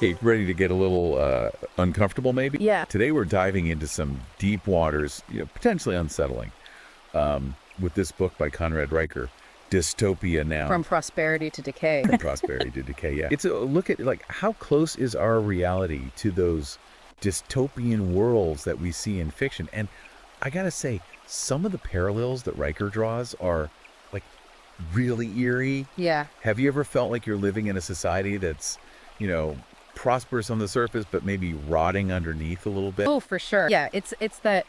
Hey, ready to get a little uncomfortable, maybe? Yeah. Today we're diving into some deep waters, potentially unsettling, with this book by Conrad Riker, Dystopia Now. From prosperity to decay. From prosperity to decay, yeah. It's a look at, like, how close is our reality to those dystopian worlds that we see in fiction. And I gotta say, some of the parallels that Riker draws are, like, really eerie. Yeah. Have you ever felt like you're living in a society that's, prosperous on the surface, but maybe rotting underneath a little bit? Oh, for sure. Yeah, it's that,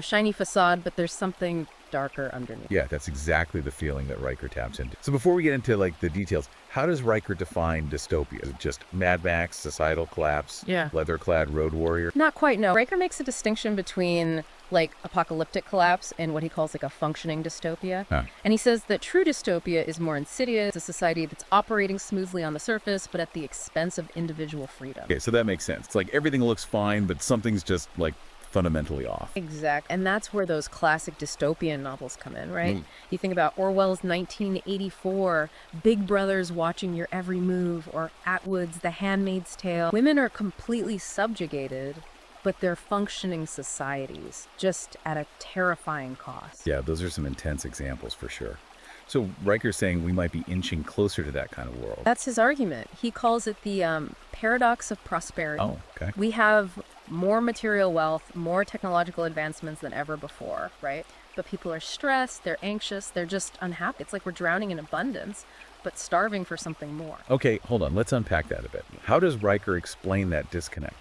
shiny facade, but there's something darker underneath. Yeah, that's exactly the feeling that Riker taps into. So before we get into, like, the details, how does Riker define dystopia? Is it just Mad Max, societal collapse, Yeah. leather-clad road warrior? Not quite, no. Riker makes a distinction between, like, apocalyptic collapse and what he calls, like, a functioning dystopia. Huh. And he says that true dystopia is more insidious, a society that's operating smoothly on the surface, but at the expense of individual freedom. Okay, so that makes sense. It's like everything looks fine, but something's just, like, fundamentally off. Exactly. And that's where those classic dystopian novels come in, right? You think about Orwell's 1984, Big Brother's watching your every move, or Atwood's The Handmaid's Tale. Women are completely subjugated, but they're functioning societies, just at a terrifying cost. Yeah, those are some intense examples for sure. So Riker's saying we might be inching closer to that kind of world. That's his argument. He calls it the paradox of prosperity. Oh, okay. We have more material wealth, more technological advancements than ever before, right? But people are stressed, they're anxious, they're just unhappy. It's like we're drowning in abundance, but starving for something more. Okay, hold on. Let's unpack that a bit. How does Riker explain that disconnect?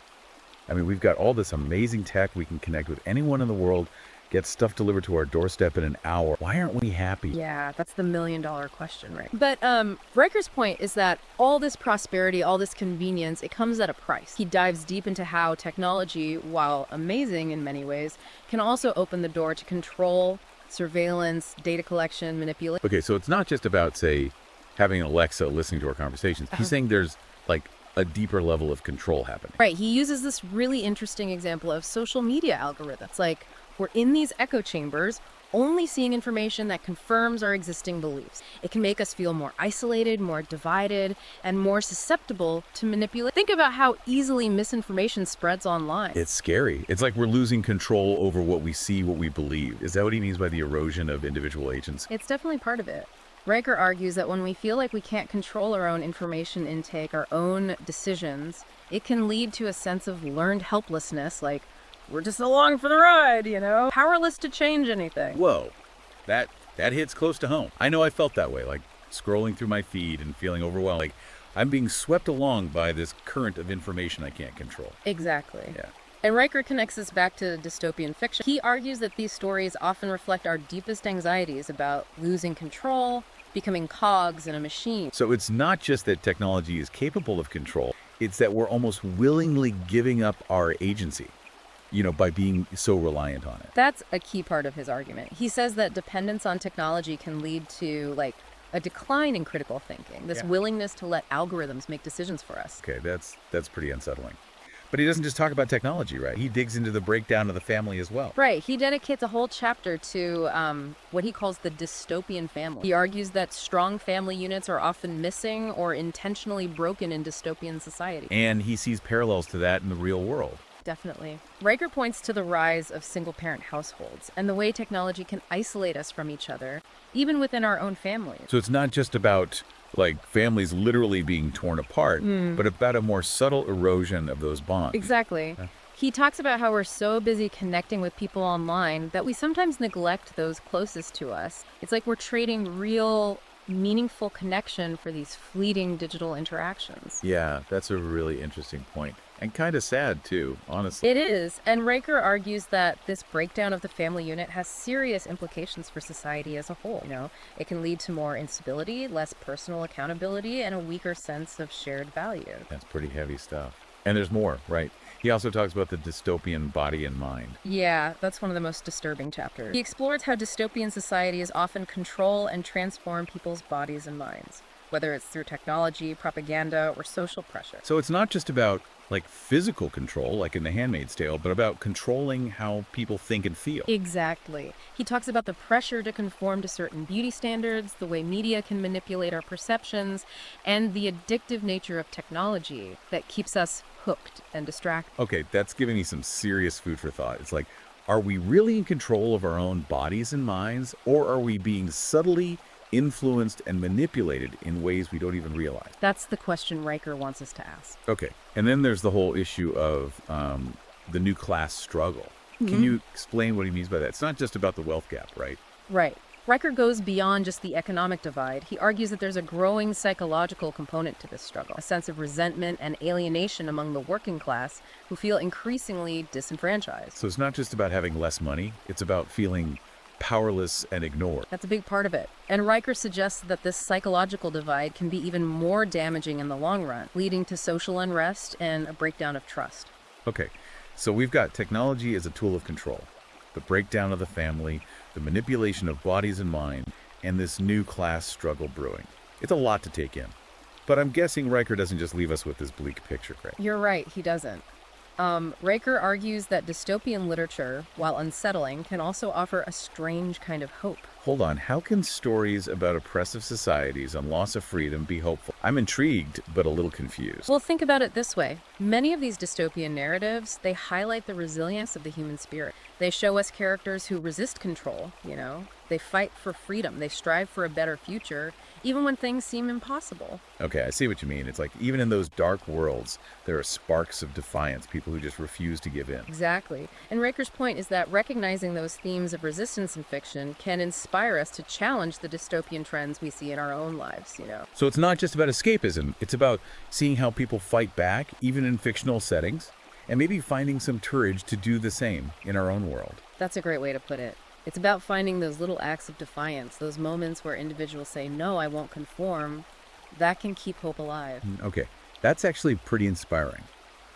I mean, we've got all this amazing tech. We can connect with anyone in the world, get stuff delivered to our doorstep in an hour. Why aren't we happy? Yeah, that's the million-dollar question, right? But Riker's point is that all this prosperity, all this convenience, it comes at a price. He dives deep into how technology, while amazing in many ways, can also open the door to control, surveillance, data collection, manipulation. Okay, so it's not just about, say, having an Alexa listening to our conversations. He's saying there's, like, a deeper level of control happening. Right, he uses this really interesting example of social media algorithms. Like, we're in these echo chambers, only seeing information that confirms our existing beliefs. It can make us feel more isolated, more divided, and more susceptible to manipulation. Think about how easily misinformation spreads online. It's scary. It's like we're losing control over what we see, what we believe. Is that what he means by the erosion of individual agency? It's definitely part of it. Riker argues that when we feel like we can't control our own information intake, our own decisions, it can lead to a sense of learned helplessness, like, we're just along for the ride, powerless to change anything. Whoa, that hits close to home. I know I felt that way, like scrolling through my feed and feeling overwhelmed. Like I'm being swept along by this current of information I can't control. Exactly. Yeah. And Riker connects this back to dystopian fiction. He argues that these stories often reflect our deepest anxieties about losing control, becoming cogs in a machine. So it's not just that technology is capable of control, it's that we're almost willingly giving up our agency, by being so reliant on it. That's a key part of his argument. He says that dependence on technology can lead to, like, a decline in critical thinking, this willingness to let algorithms make decisions for us. Okay, that's pretty unsettling. But he doesn't just talk about technology, right? He digs into the breakdown of the family as well. Right. He dedicates a whole chapter to what he calls the dystopian family. He argues that strong family units are often missing or intentionally broken in dystopian society. And he sees parallels to that in the real world. Definitely. Riker points to the rise of single-parent households and the way technology can isolate us from each other, even within our own families. So it's not just about, like, families literally being torn apart, but about a more subtle erosion of those bonds. Exactly. He talks about how we're so busy connecting with people online that we sometimes neglect those closest to us. It's like we're trading real, meaningful connection for these fleeting digital interactions. Yeah, that's a really interesting point. And kind of sad, too, honestly. It is. And Riker argues that this breakdown of the family unit has serious implications for society as a whole. It can lead to more instability, less personal accountability, and a weaker sense of shared value. That's pretty heavy stuff. And there's more, right? He also talks about the dystopian body and mind. Yeah, that's one of the most disturbing chapters. He explores how dystopian societies often control and transform people's bodies and minds. whether it's through technology, propaganda, or social pressure. So it's not just about like physical control, like in The Handmaid's Tale, but about controlling how people think and feel. Exactly. He talks about the pressure to conform to certain beauty standards, the way media can manipulate our perceptions, and the addictive nature of technology that keeps us hooked and distracted. Okay, that's giving me some serious food for thought. It's like, are we really in control of our own bodies and minds, or are we being subtly influenced and manipulated in ways we don't even realize? That's the question Riker wants us to ask. Okay, and then there's the whole issue of the new class struggle. Can you explain what he means by that? It's not just about the wealth gap, right? Right. Riker goes beyond just the economic divide. He argues that there's a growing psychological component to this struggle, a sense of resentment and alienation among the working class who feel increasingly disenfranchised. So it's not just about having less money, it's about feeling powerless and ignored. That's a big part of it. And Riker suggests that this psychological divide can be even more damaging in the long run, leading to social unrest and a breakdown of trust. Okay, so we've got technology as a tool of control, the breakdown of the family, the manipulation of bodies and mind, and this new class struggle brewing. It's a lot to take in. But I'm guessing Riker doesn't just leave us with this bleak picture, Craig. You're right, he doesn't. Riker argues that dystopian literature, while unsettling, can also offer a strange kind of hope. Hold on, how can stories about oppressive societies and loss of freedom be hopeful? I'm intrigued, but a little confused. Well, think about it this way. Many of these dystopian narratives, they highlight the resilience of the human spirit. They show us characters who resist control, They fight for freedom. They strive for a better future, even when things seem impossible. Okay, I see what you mean. It's like even in those dark worlds, there are sparks of defiance, people who just refuse to give in. Exactly. And Riker's point is that recognizing those themes of resistance in fiction can inspire us to challenge the dystopian trends we see in our own lives. So it's not just about escapism, it's about seeing how people fight back, even in fictional settings, and maybe finding some courage to do the same in our own world. That's a great way to put it. It's about finding those little acts of defiance, those moments where individuals say, no, I won't conform. That can keep hope alive. Okay, that's actually pretty inspiring.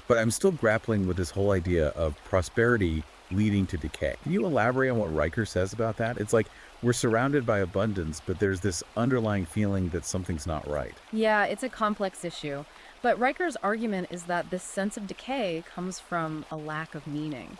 But I'm still grappling with this whole idea of prosperity leading to decay. Can you elaborate on what Riker says about that? It's like we're surrounded by abundance, but there's this underlying feeling that something's not right. Yeah, it's a complex issue. But Riker's argument is that this sense of decay comes from a lack of meaning,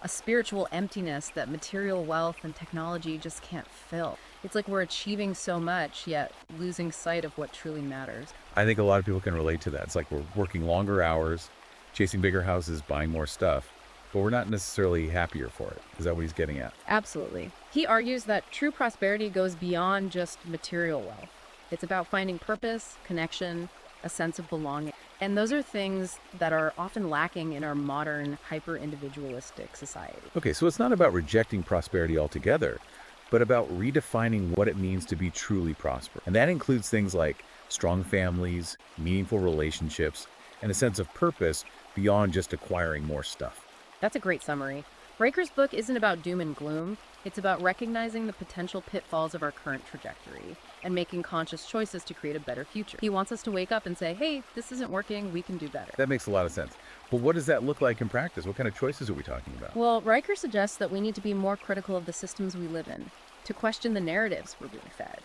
a spiritual emptiness that material wealth and technology just can't fill. It's like we're achieving so much, yet losing sight of what truly matters. I think a lot of people can relate to that. It's like we're working longer hours, chasing bigger houses, buying more stuff, but we're not necessarily happier for it. Is that what he's getting at? Absolutely. He argues that true prosperity goes beyond just material wealth. It's about finding purpose, connection, a sense of belonging. And those are things that are often lacking in our modern, hyper-individualistic society. Okay, so it's not about rejecting prosperity altogether, but about redefining what it means to be truly prosperous. And that includes things like strong families, meaningful relationships, and a sense of purpose beyond just acquiring more stuff. That's a great summary. Riker's book isn't about doom and gloom. It's about recognizing the potential pitfalls of our current trajectory and making conscious choices to create a better future. He wants us to wake up and say, hey, this isn't working, we can do better. That makes a lot of sense. But what does that look like in practice? What kind of choices are we talking about? Well, Riker suggests that we need to be more critical of the systems we live in, to question the narratives we're being fed,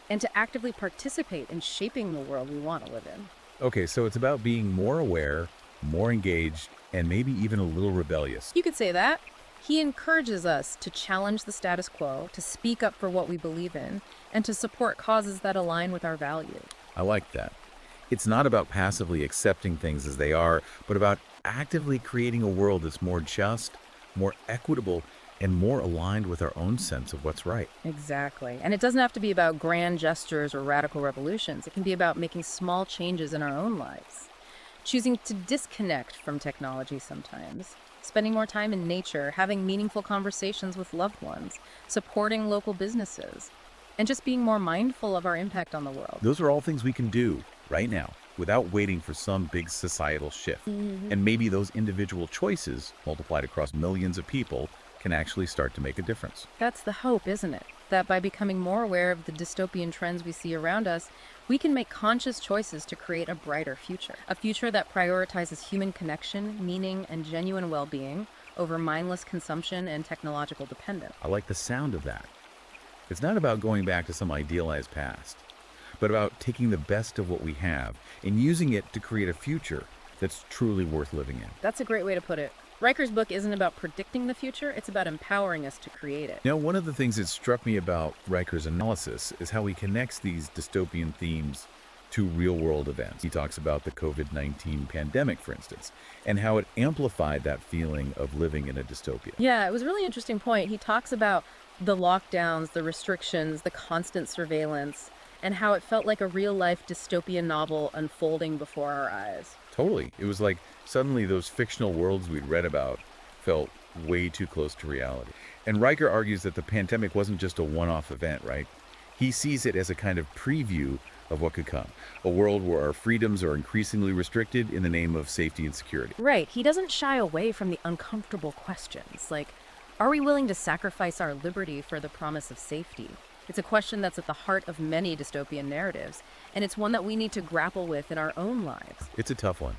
and to actively participate in shaping the world we want to live in. Okay, so it's about being more aware, more engaged, and maybe even a little rebellious. You could say that. He encourages us to challenge the status quo, to speak up for what we believe in, and to support causes that align with our values. I like that. It's not about passively accepting things as they are, but about actively creating a world that's more just, more equitable, and more aligned with our own sense of what's right. Exactly. And it doesn't have to be about grand gestures or radical revolutions. It can be about making small changes in our own lives. Choosing to disconnect from technology sometimes. Spending more time in nature, having meaningful conversations with loved ones, supporting local businesses, and just being more mindful of our impact on the world. Those are all things we can do right now without waiting for some big societal shift. And maybe those individual choices, multiplied across millions of people, can actually start to make a difference. That's the hope, isn't it? That by becoming more aware of the dystopian trends we see around us, we can make conscious choices to create a brighter future. A future that prioritizes human connection, meaning, and genuine well-being over mindless consumption and technological dependence. I like the sound of that. It's not about going back to some idealized past, but about taking the best of what we have and using it to create a future that's truly worth living in. That's a great way to put it. Riker's book isn't about predicting the future, it's about empowering us to create it. Now, one of the things that struck me about Riker's analysis is how he connects these dystopian themes to real-world events. He talks about the COVID-19 pandemic, for instance, and how it amplified that feeling of living in a dystopia. Yeah, it was a really interesting point. He talks about the lockdowns, the restrictions, the constant surveillance, and how it felt like a real-life dystopian novel unfolding before our eyes. Totally. It was like suddenly those fictional worlds we'd read about felt way too close to reality. And Riker argues that the pandemic wasn't just a one-off event, right? He sees it as a kind of preview of what could come, a world where our freedoms are increasingly restricted in the name of safety and security. Right. He doesn't shy away from the uncomfortable questions, like, are we willing to sacrifice our liberty for the promise of safety? It's a question that's at the heart of many dystopian narratives, and it's one that we need to grapple with in our own lives. It's a tough one.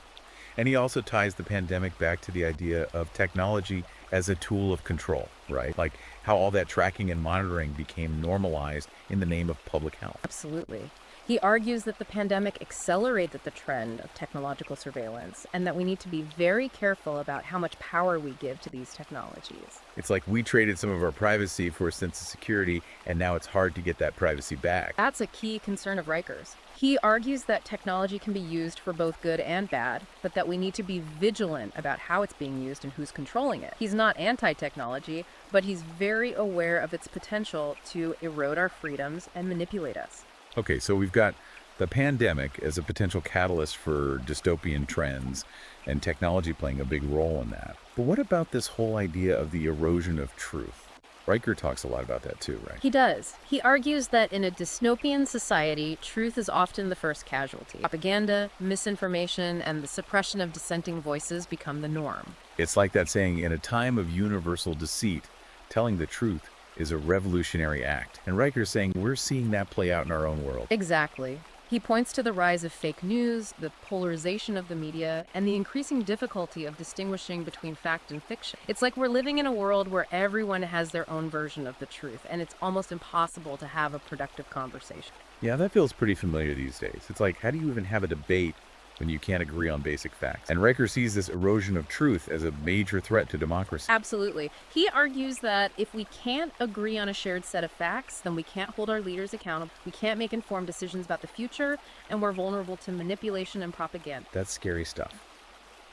And he also ties the pandemic back to the idea of technology as a tool of control, right? Like how all that tracking and monitoring became normalized in the name of public health. Absolutely. He argues that the pandemic accelerated the trend of technological surveillance and that we need to be very careful about how much power we give to these technologies. It's like we traded some of our privacy for a sense of security, and now it's hard to get that privacy back. That's a key concern of Riker's. He argues that technology can be used for both good and bad, but that we need to be vigilant about how it's being used and who's controlling it. He's not anti-technology, but he's very aware of its potential to erode our freedoms and manipulate us. Okay, so we've got the pandemic as a potential catalyst for dystopian trends and technology playing a big role in that. But what about this whole idea of the erosion of truth? Riker talks a lot about that too, right? He does. He argues that in a dystopian society, truth is often the first casualty. Propaganda, misinformation, and the suppression of dissenting voices become the norm. It's like that saying, in a time of universal deceit, telling the truth is a revolutionary act. And Riker's saying we're seeing that play out in our own world. Exactly. He points to the rise of fake news, the polarization of the media, and the increasing difficulty of distinguishing between fact and fiction. It's like we're living in a world where everyone has their own version of the truth, and it's almost impossible to have a productive conversation. Yeah, that feels pretty familiar these days. It's like, how do you even have a debate when you can't agree on basic facts? And Riker sees this erosion of truth as a major threat to democracy. Absolutely. He argues that if we can't agree on a shared set of facts, then we can't hold our leaders accountable, we can't make informed decisions about the future, and we're vulnerable to manipulation and propaganda. That's scary stuff.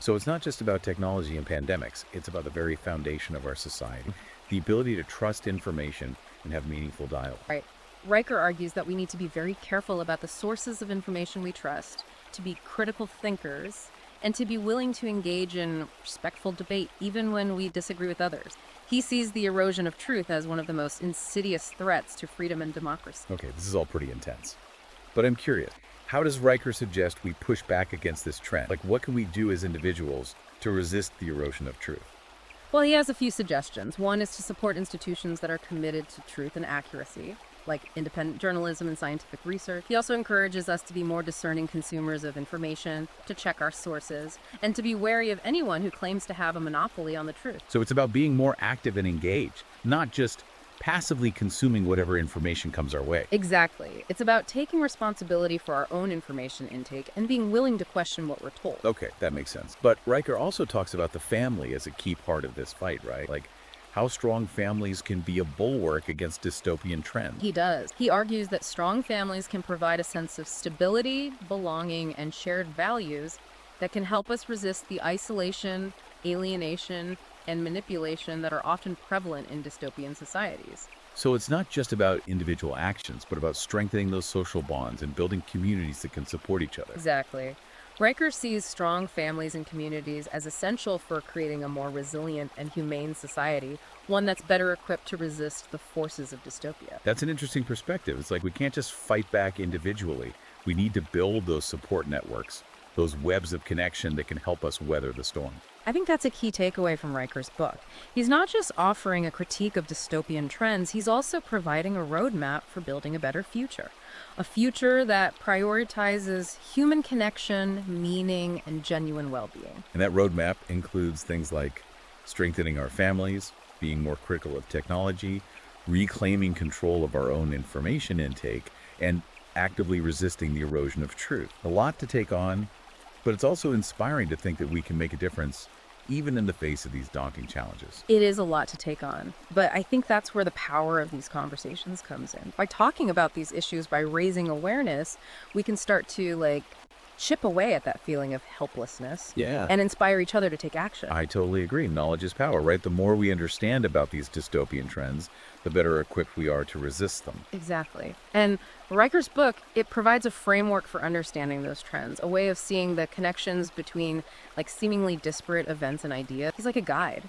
So it's not just about technology and pandemics, it's about the very foundation of our society, the ability to trust information and have meaningful dialogue. Right. Riker argues that we need to be very careful about the sources of information we trust, to be critical thinkers, and to be willing to engage in respectful debate even when we disagree with others. He sees the erosion of truth as one of the most insidious threats to freedom and democracy. Okay, this is all pretty intense. But I'm curious, how does Riker suggest we push back against this trend? Like, what can we do as individuals to resist the erosion of truth? Well, he has a few suggestions. One is to support institutions that are committed to truth and accuracy, like independent journalism and scientific research. He also encourages us to be more discerning consumers of information, to check our sources, and to be wary of anyone who claims to have a monopoly on the truth. So it's about being more active and engaged, not just passively consuming whatever information comes our way. Exactly. It's about taking responsibility for our own information intake and being willing to question what we're told. Okay, that makes sense. But Riker also talks about the family as a key part of this fight, right? Like, how strong families can be a bulwark against dystopian trends. He does. He argues that strong families can provide a sense of stability, belonging, and shared values that can help us resist the isolation, alienation, and manipulation that are often prevalent in dystopian societies. So it's not just about individual actions, but about strengthening those social bonds and building communities that can support each other. Exactly. Riker sees strong families and communities as essential for creating a more resilient and humane society, one that's better equipped to resist the forces of dystopia. That's an interesting perspective. It's like we can't just fight back individually. We need to build those support networks, those webs of connection that can help us weather the storm. I think that's a key takeaway from Riker's book. He's not just offering a critique of dystopian trends, he's also providing a roadmap for building a better future. A future that prioritizes human connection, meaning, and genuine well-being. And that roadmap includes things like strengthening our families, being more critical of technology, reclaiming control of our own information intake, and actively resisting the erosion of truth. A lot to take on, but it's also inspiring to think that we can make a difference even in the face of these daunting challenges. It is a lot to take on, but I think that's where the power of these conversations comes in. By talking about these issues, by raising awareness, we can start to chip away at that feeling of helplessness Yeah. and inspire each other to take action. I totally agree. Knowledge is power, right? The more we understand about these dystopian trends, the better equipped we are to resist them. Exactly. And Riker's book, it provides a framework for understanding those trends, a way of seeing the connections between seemingly disparate events and ideas. He's like a guide,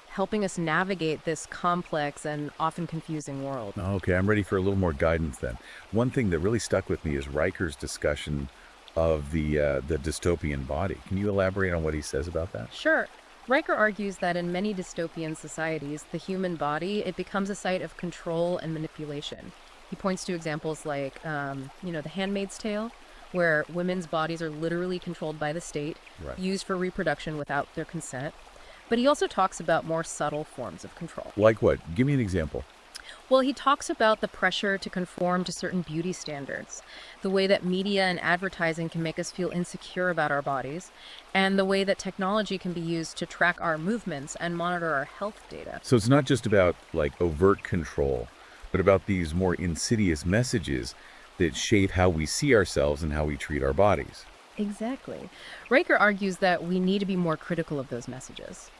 helping us navigate this complex and often confusing world. Okay, I'm ready for a little more guidance then. One thing that really stuck with me is Riker's discussion of the dystopian body. Can you elaborate on what he says about that? Sure. Riker argues that in many dystopian societies, the human body, it becomes a site of control and manipulation. He points to examples like, The Handmaid's Tale, where women's bodies are literally controlled by the state, Right. used for reproduction without their consent. But he also talks about more subtle forms of control. Like what? Give me an example. Well, he talks about the pressure to conform to certain beauty standards, the way that media and advertising can make us feel insecure about our bodies, and the way that technology can be used to track our movements and monitor our health data. So it's not just about overt control, but about these more insidious messages that shape how we see ourselves and how we treat our bodies. Exactly. Riker argues that we need to be more critical of those messages,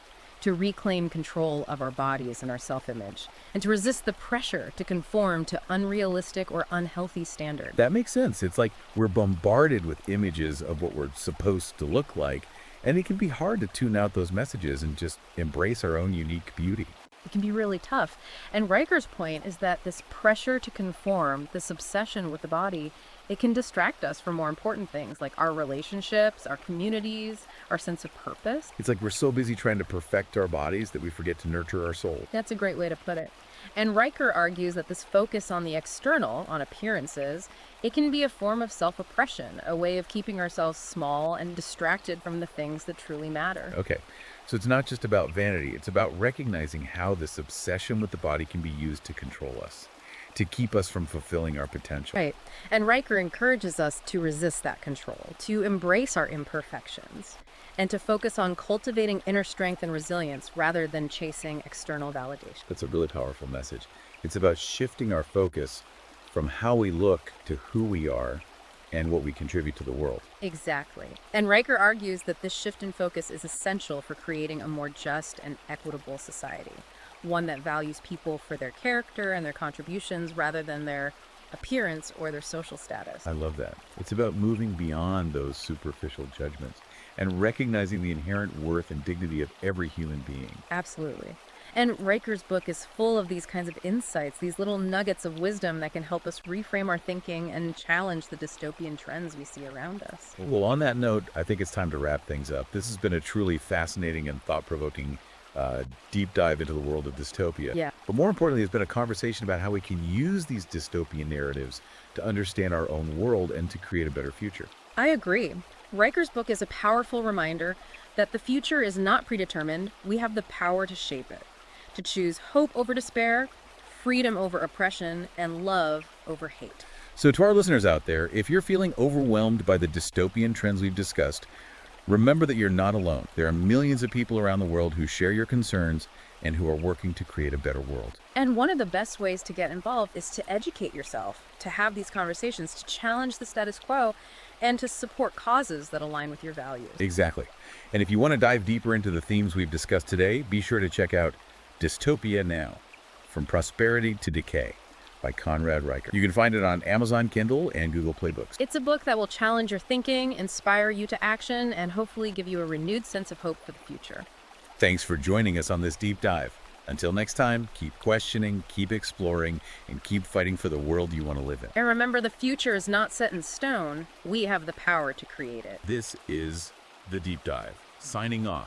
to reclaim control of our bodies and our self-image, and to resist the pressure to conform to unrealistic or unhealthy standards. That makes sense. It's like we're bombarded with images of what we're supposed to look like, and it can be hard to tune out those messages and just embrace our own unique beauty. It can be really tough. And Riker's point is that this pressure to conform, this obsession with the body, it can distract us from more important things like our relationships, our communities, our sense of purpose. It's like we're so busy trying to perfect our bodies that we forget to nurture our soul. That's a great way to put it. And Riker argues that this focus on the external, on appearances, it can be a form of self-oppression, a way of keeping ourselves small and distracted from the things that truly matter. Okay, so it's not just about vanity. It's about recognizing how this obsession with the body can be used to control us, to keep us from fulfilling our potential. Right. And Riker encourages us to resist that control, to embrace our imperfections, and to focus on cultivating inner strength and resilience rather than chasing external validation. That's a really powerful message. It's about shifting our focus from how we look to who we are and what we contribute to the world. Exactly. And Riker argues that this shift in focus is essential for creating a more just and equitable society, one that values people for their character and their contributions rather than their appearance or their social status. I love that. It's about moving beyond those superficial judgments and recognizing the inherent worth and dignity of every human being. Absolutely. And Riker's book is full of these kinds of insights, these little nuggets of wisdom that can help us reframe our thinking and challenge the dystopian trends we see around us. Well, on that note, I think it's time to wrap things up. This has been a truly fascinating and thought-provoking deep dive into the world of dystopia. Yeah. But more importantly, it's been a conversation about how we can use these dystopian narratives to understand our own world and to create a better future. I agree. Riker's book is a powerful reminder that the future is not predetermined. We have the power to shape it, to choose hope over despair, freedom over oppression, and love over hate. So to our listeners out there, if you're feeling overwhelmed by the dystopian trends we've discussed, remember that you're not alone. There are millions of people around the world who share your concerns and who are working to create a better world. And one of the best ways to get involved is to educate yourself, to have these conversations, to challenge the status quo, and to support causes that align with your values. Exactly. And if you want to dive deeper into the themes we've discussed today, be sure to check out Dystopia Now, From Prosperity to Decay by Conrad Riker. You can find it on Amazon Kindle and Google Play Books. It's a book that will challenge your thinking, inspire you to action, and hopefully give you a renewed sense of hope for the future. Thanks for joining us on this deep dive. Until next time, keep questioning, keep exploring, and keep fighting for the world you want to live in. And remember, the future is not set in stone. We have the power to create it. This is The Deep Dive, signing off.